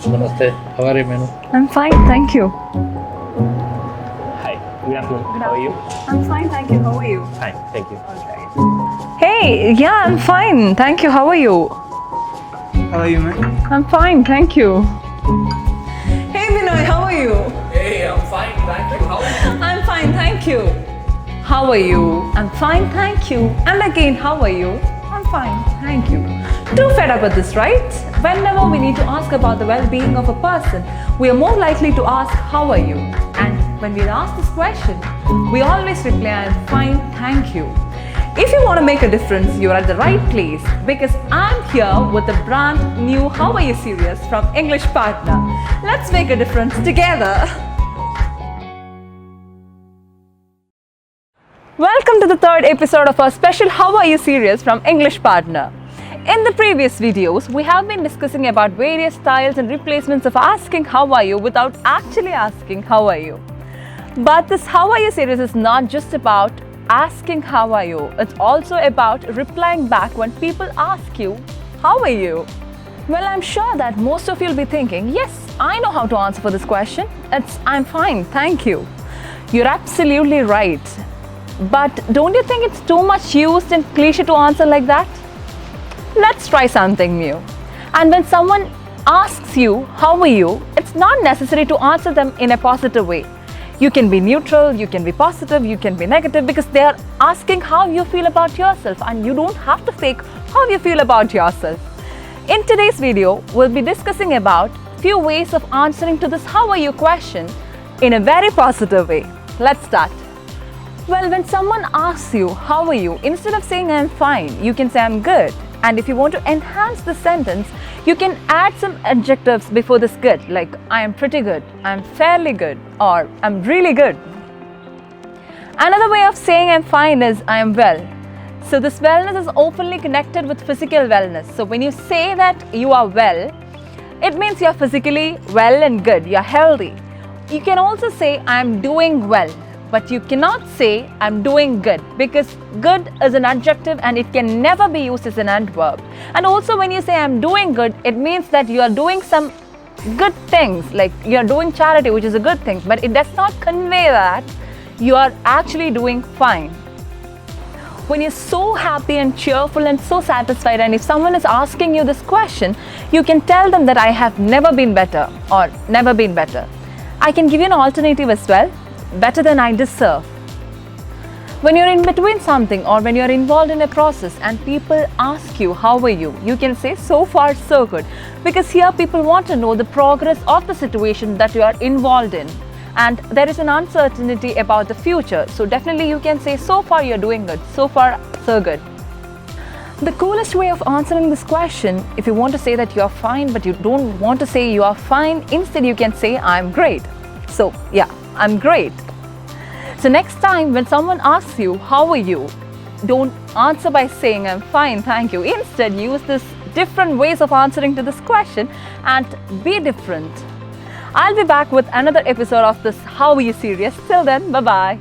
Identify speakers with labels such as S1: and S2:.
S1: Namaste. How are you, Menu?
S2: I'm fine, thank you.
S3: Hi, good afternoon. How are you?
S2: I'm fine, thank you. How are you?
S3: Fine, thank you.
S2: Hey, yeah, I'm fine, thank you. How are you?
S4: How are you, man?
S2: I'm fine, thank you. Hey, Binoy, how are you?
S1: Hey, I'm fine. Thank you. How are you?
S2: I'm fine, thank you. How are you? I'm fine, thank you. And again, how are you? I'm fine, thank you. Too fed up with this, right? Whenever we need to ask about the well-being of a person, we are more likely to ask, how are you? And when we ask this question, we always reply, I'm fine, thank you. If you want to make a difference, you're at the right place because I'm here with a brand new How Are You series from English Partner. Let's make a difference together. Welcome to the third episode of our special How Are You series from English Partner. In the previous videos, we have been discussing about various styles and replacements of asking how are you without actually asking how are you. But this How Are You series is not just about asking how are you, it's also about replying back when people ask you, how are you? Well, I'm sure that most of you will be thinking, yes, I know how to answer for this question. It's I'm fine, thank you. You're absolutely right. But don't you think it's too much used and cliche to answer like that? Let's try something new. And when someone asks you, how are you, it's not necessary to answer them in a positive way. You can be neutral, you can be positive, you can be negative because they are asking how you feel about yourself and you don't have to fake how you feel about yourself. In today's video, we'll be discussing about few ways of answering to this how are you question in a very positive way. Let's start. Well, when someone asks you, how are you, instead of saying I'm fine, you can say I'm good. And if you want to enhance the sentence, you can add some adjectives before this good, like I am pretty good, I'm fairly good, or I'm really good. Another way of saying I'm fine is I am well. So this wellness is openly connected with physical wellness. So when you say that you are well, it means you are physically well and good, you are healthy. You can also say I am doing well. But you cannot say I'm doing good because good is an adjective and it can never be used as an adverb. And also when you say I'm doing good, it means that you are doing some good things, like you are doing charity, which is a good thing, but it does not convey that you are actually doing fine. When you're so happy and cheerful and so satisfied, and if someone is asking you this question, you can tell them that I have never been better or never been better. I can give you an alternative as well. Better than I deserve. When you're in between something or when you're involved in a process and people ask you, how are you? You can say, so far so good. Because here people want to know the progress of the situation that you are involved in. And there is an uncertainty about the future. So definitely you can say, so far you're doing good. So far so good. The coolest way of answering this question, if you want to say that you're fine, but you don't want to say you are fine, instead you can say, I'm great. So yeah, I'm great. So next time when someone asks you, how are you? Don't answer by saying, I'm fine, thank you. Instead, use this different ways of answering to this question and be different. I'll be back with another episode of this How Are You series. Till then, bye-bye.